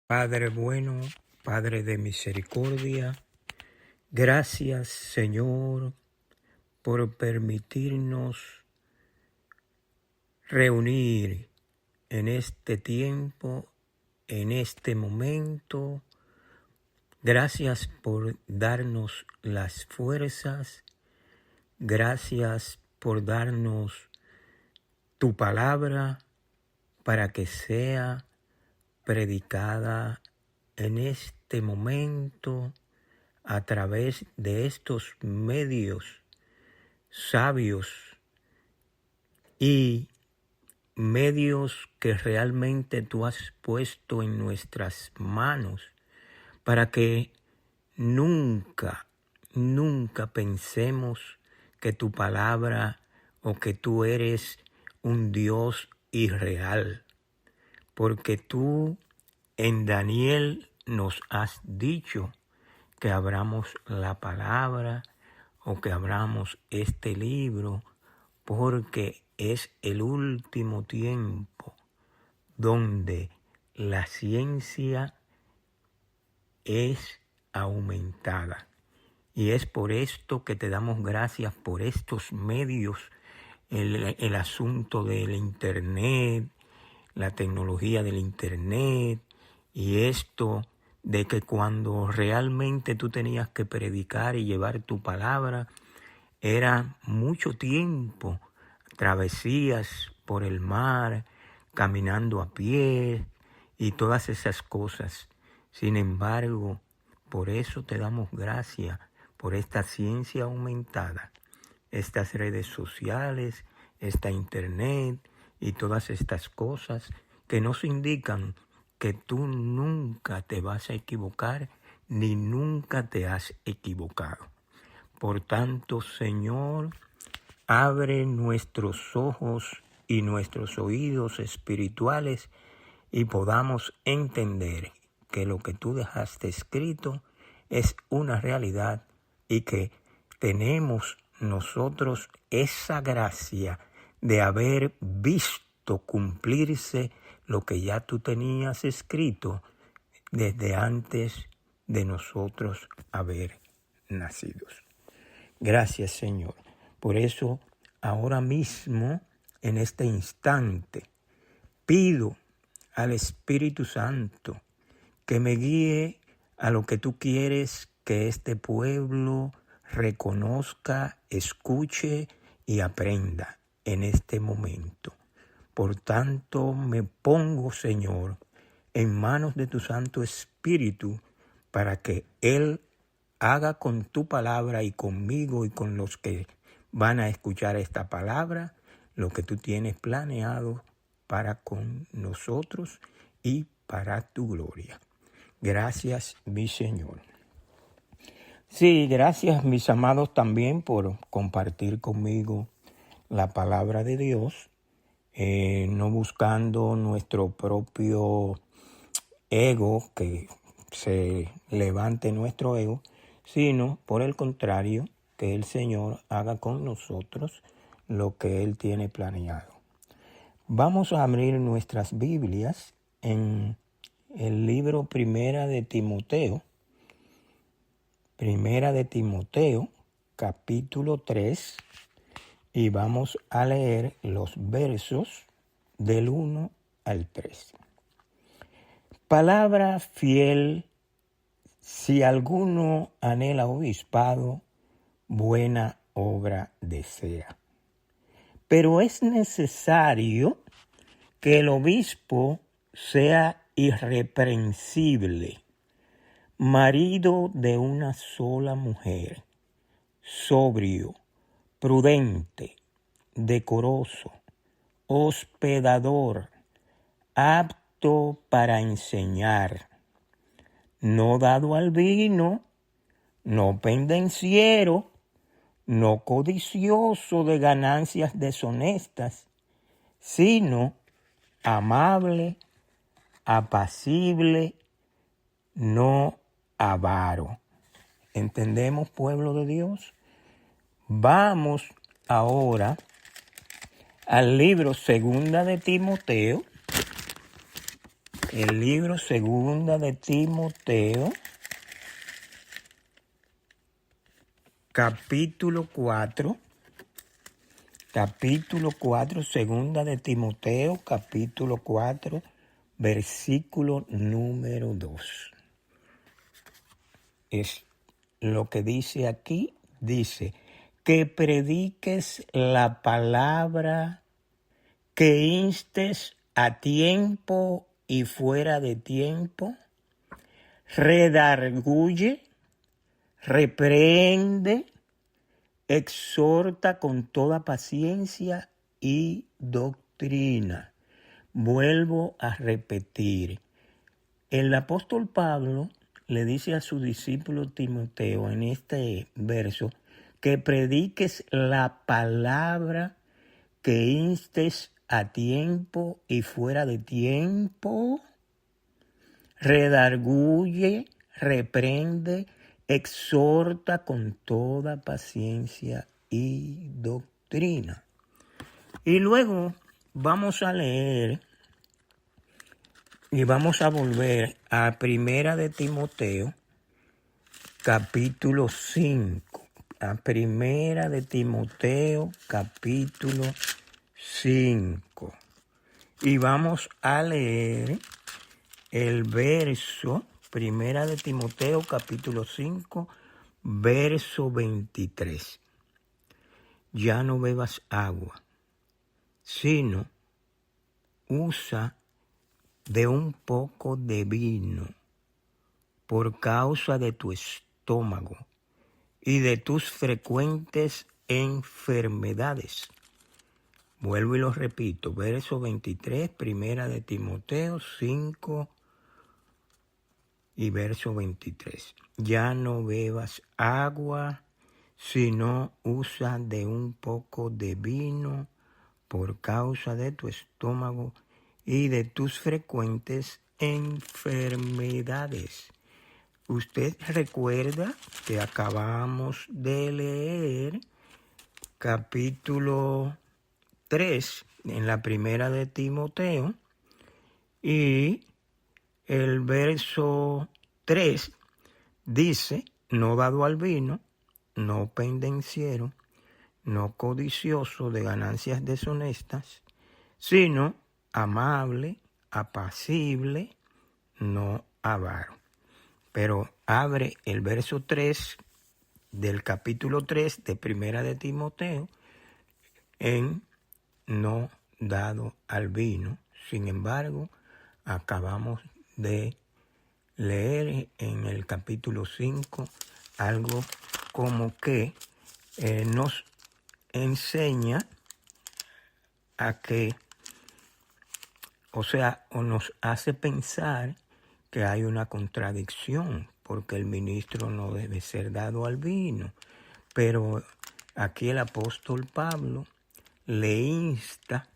Padre bueno, Padre de misericordia, gracias Señor por permitirnos reunir en este tiempo, en este momento. Gracias por darnos las fuerzas, gracias por darnos tu palabra para que sea predicada en este momento a través de estos medios sabios y medios que realmente tú has puesto en nuestras manos para que nunca pensemos que tu palabra o que tú eres un Dios irreal, porque tú en Daniel nos has dicho que abramos la palabra o que abramos este libro, porque es el último tiempo donde la ciencia es aumentada. Y es por esto que te damos gracias por estos medios, el asunto del Internet, la tecnología del Internet, y esto de que cuando realmente tú tenías que predicar y llevar tu palabra, era mucho tiempo, travesías por el mar, caminando a pie y todas esas cosas. Sin embargo, por eso te damos gracias por esta ciencia aumentada, estas redes sociales, esta Internet y todas estas cosas que nos indican que tú nunca te vas a equivocar ni nunca te has equivocado. Por tanto, Señor, abre nuestros ojos y nuestros oídos espirituales y podamos entender que lo que tú dejaste escrito es una realidad y que tenemos nosotros esa gracia de haber visto cumplirse lo que ya tú tenías escrito desde antes de nosotros haber nacido. Gracias, Señor. Por eso, ahora mismo, en este instante, pido al Espíritu Santo que me guíe a lo que tú quieres que este pueblo reconozca, escuche y aprenda en este momento. Por tanto, me pongo, Señor, en manos de tu Santo Espíritu para que Él haga con tu palabra y conmigo y con los que van a escuchar esta palabra lo que tú tienes planeado para con nosotros y para tu gloria. Gracias, mi Señor. Sí, gracias, mis amados, también por compartir conmigo la palabra de Dios, no buscando nuestro propio ego, que se levante nuestro ego, sino por el contrario, que el Señor haga con nosotros lo que Él tiene planeado. Vamos a abrir nuestras Biblias en el libro Primera de Timoteo, capítulo 3, y vamos a leer los versos del 1 al 3. Palabra fiel, si alguno anhela obispado, buena obra desea. Pero es necesario que el obispo sea irreprensible, marido de una sola mujer, sobrio, prudente, decoroso, hospedador, apto para enseñar, no dado al vino, no pendenciero, no codicioso de ganancias deshonestas, sino amable, apacible, no avaro. ¿Entendemos, pueblo de Dios? Vamos ahora al libro Segunda de Timoteo, el libro Segunda de Timoteo, capítulo 4, Segunda de Timoteo, capítulo 4, versículo número 2. Es lo que dice aquí, dice, que prediques la palabra, que instes a tiempo y fuera de tiempo, redarguye, reprende, exhorta con toda paciencia y doctrina. Vuelvo a repetir, el apóstol Pablo le dice a su discípulo Timoteo en este verso que prediques la palabra, que instes a tiempo y fuera de tiempo, redarguye, reprende, exhorta con toda paciencia y doctrina. Y luego vamos a leer y vamos a volver a Primera de Timoteo, capítulo 5. A Primera de Timoteo, capítulo 5. Y vamos a leer el verso, Primera de Timoteo, capítulo 5, verso 23. Ya no bebas agua, sino usa de un poco de vino por causa de tu estómago y de tus frecuentes enfermedades. Vuelvo y lo repito, verso 23, Primera de Timoteo 5 y verso 23. Ya no bebas agua, sino usa de un poco de vino por causa de tu estómago y de tus frecuentes enfermedades. Usted recuerda que acabamos de leer capítulo 3 en la Primera de Timoteo y el verso 3 dice, no dado al vino, no pendenciero, no codicioso de ganancias deshonestas, sino amable, apacible, no avaro. Pero abre el verso 3 del capítulo 3 de Primera de Timoteo en no dado al vino. Sin embargo, acabamos de leer en el capítulo 5 algo como que nos enseña a que, o nos hace pensar que hay una contradicción, porque el ministro no debe ser dado al vino. Pero aquí el apóstol Pablo le insta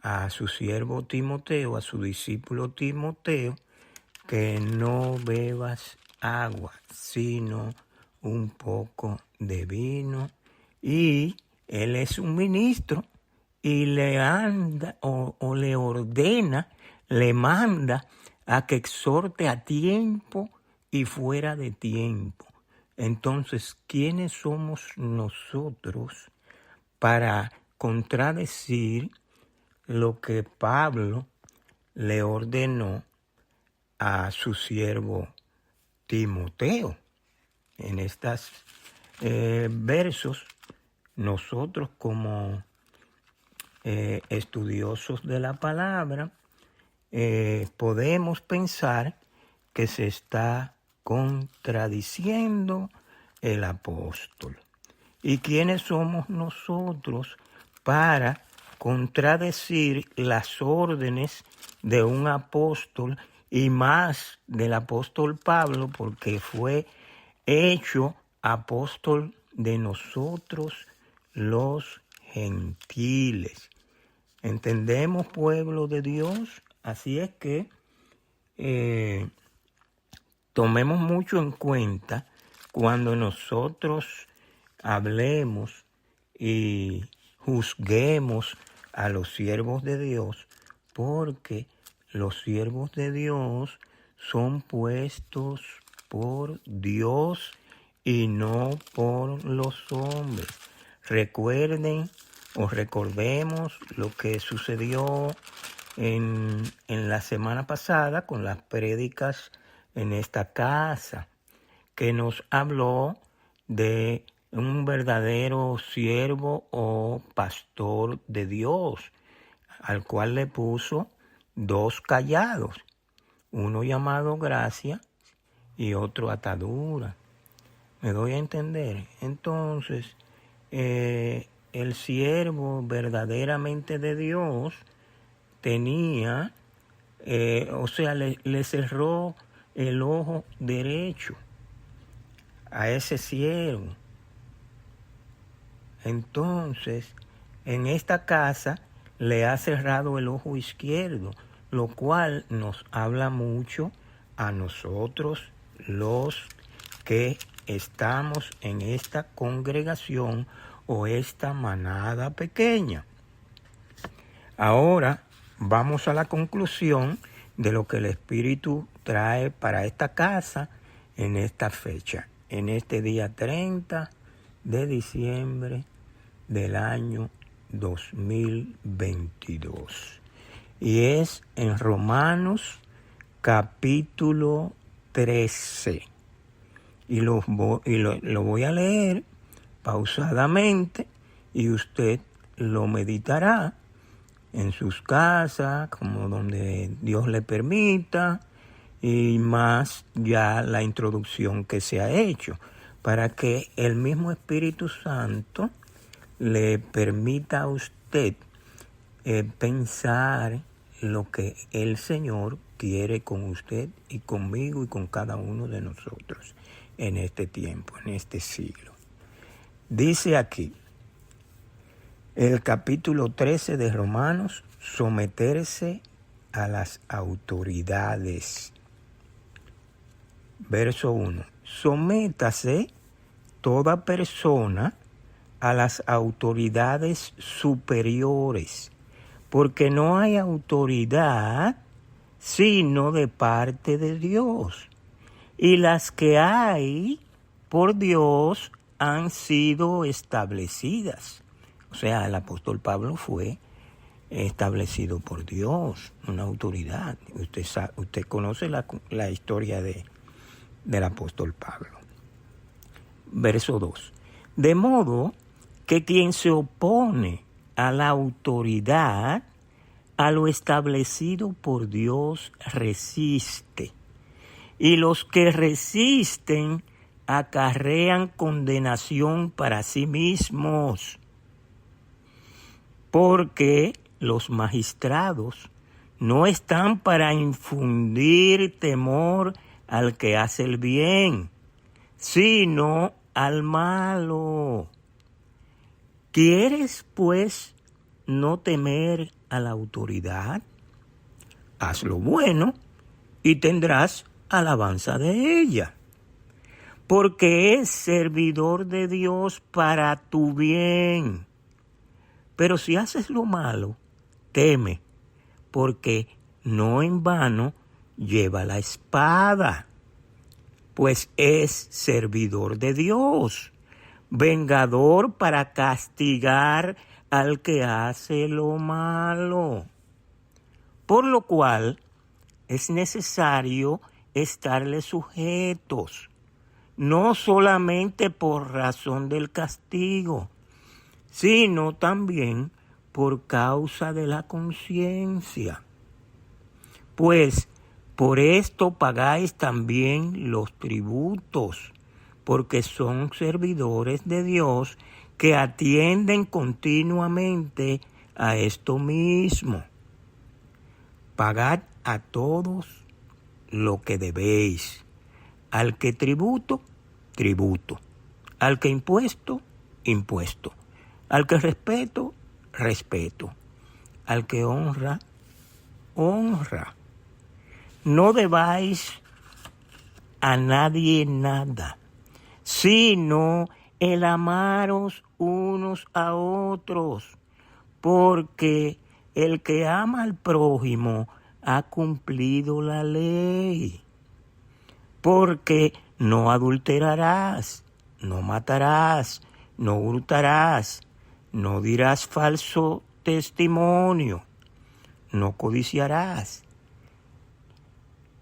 a su siervo Timoteo, a su discípulo Timoteo, que no bebas agua, sino un poco de vino. Y él es un ministro y le anda o le ordena, le manda a que exhorte a tiempo y fuera de tiempo. Entonces, ¿quiénes somos nosotros para contradecir lo que Pablo le ordenó a su siervo Timoteo? En estos versos, nosotros como estudiosos de la palabra, podemos pensar que se está contradiciendo el apóstol. ¿Y quiénes somos nosotros para contradecir las órdenes de un apóstol y más del apóstol Pablo, porque fue hecho apóstol de nosotros los gentiles? ¿Entendemos, pueblo de Dios? Así es que tomemos mucho en cuenta cuando nosotros hablemos y juzguemos a los siervos de Dios, porque los siervos de Dios son puestos por Dios y no por los hombres. Recuerden o recordemos lo que sucedió en la semana pasada con las prédicas en esta casa, que nos habló de un verdadero siervo o pastor de Dios, al cual le puso 2 callados, uno llamado gracia y otro atadura. ¿Me doy a entender? Entonces, el siervo verdaderamente de Dios tenía, le cerró el ojo derecho a ese siervo. Entonces, en esta casa le ha cerrado el ojo izquierdo, lo cual nos habla mucho a nosotros los que estamos en esta congregación o esta manada pequeña. Ahora vamos a la conclusión de lo que el Espíritu trae para esta casa en esta fecha, en este día 30 de diciembre del año 2022. Y es en Romanos capítulo 13. Y lo voy a leer pausadamente y usted lo meditará en sus casas, como donde Dios le permita, y más ya la introducción que se ha hecho, para que el mismo Espíritu Santo le permita a usted pensar lo que el Señor quiere con usted y conmigo y con cada uno de nosotros en este tiempo, en este siglo. Dice aquí, el capítulo 13 de Romanos, someterse a las autoridades. Verso 1. Sométase toda persona a las autoridades superiores, porque no hay autoridad sino de parte de Dios. Y las que hay por Dios han sido establecidas. O sea, el apóstol Pablo fue establecido por Dios, una autoridad. Usted conoce la historia del apóstol Pablo. Verso 2. De modo que quien se opone a la autoridad, a lo establecido por Dios, resiste. Y los que resisten acarrean condenación para sí mismos, porque los magistrados no están para infundir temor al que hace el bien, sino al malo. ¿Quieres, pues, no temer a la autoridad? Haz lo bueno y tendrás alabanza de ella, porque es servidor de Dios para tu bien. Pero si haces lo malo, teme, porque no en vano lleva la espada, pues es servidor de Dios, vengador para castigar al que hace lo malo. Por lo cual es necesario estarle sujetos, no solamente por razón del castigo, sino también por causa de la conciencia. Pues por esto pagáis también los tributos, porque son servidores de Dios que atienden continuamente a esto mismo. Pagad a todos lo que debéis. Al que tributo, tributo. Al que impuesto, impuesto. Al que respeto, respeto. Al que honra, honra. No debáis a nadie nada, sino el amaros unos a otros, porque el que ama al prójimo ha cumplido la ley. Porque no adulterarás, no matarás, no hurtarás, no dirás falso testimonio, no codiciarás.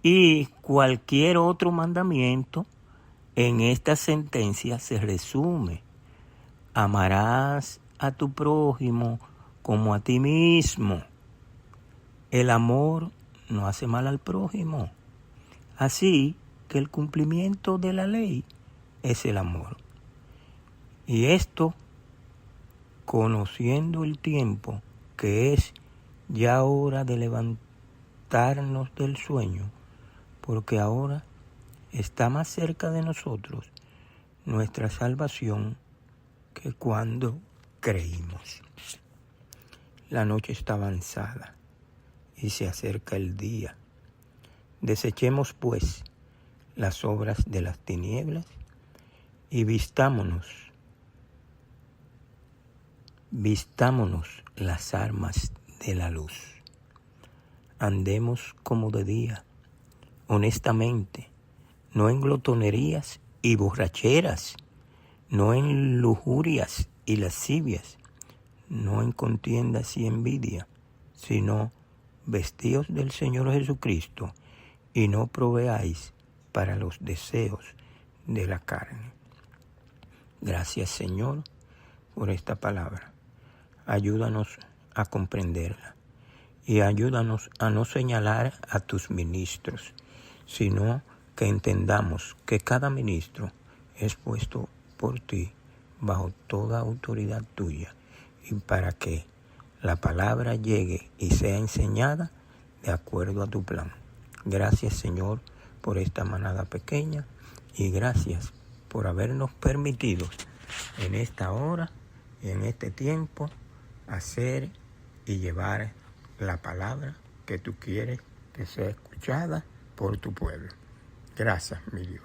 Y cualquier otro mandamiento en esta sentencia se resume: amarás a tu prójimo como a ti mismo. El amor no hace mal al prójimo. Así que el cumplimiento de la ley es el amor. Y esto, conociendo el tiempo, que es ya hora de levantarnos del sueño, porque ahora está más cerca de nosotros nuestra salvación que cuando creímos. La noche está avanzada y se acerca el día. Desechemos, pues, las obras de las tinieblas y vistámonos las armas de la luz. Andemos como de día, honestamente, no en glotonerías y borracheras, no en lujurias y lascivias, no en contiendas y envidia, sino vestíos del Señor Jesucristo y no proveáis para los deseos de la carne. Gracias, Señor, por esta palabra. Ayúdanos a comprenderla y ayúdanos a no señalar a tus ministros, sino que entendamos que cada ministro es puesto por ti bajo toda autoridad tuya y para que la palabra llegue y sea enseñada de acuerdo a tu plan. Gracias, Señor, por esta manada pequeña y gracias por habernos permitido en esta hora y en este tiempo hacer y llevar la palabra que tú quieres que sea escuchada por tu pueblo. Gracias, mi Dios.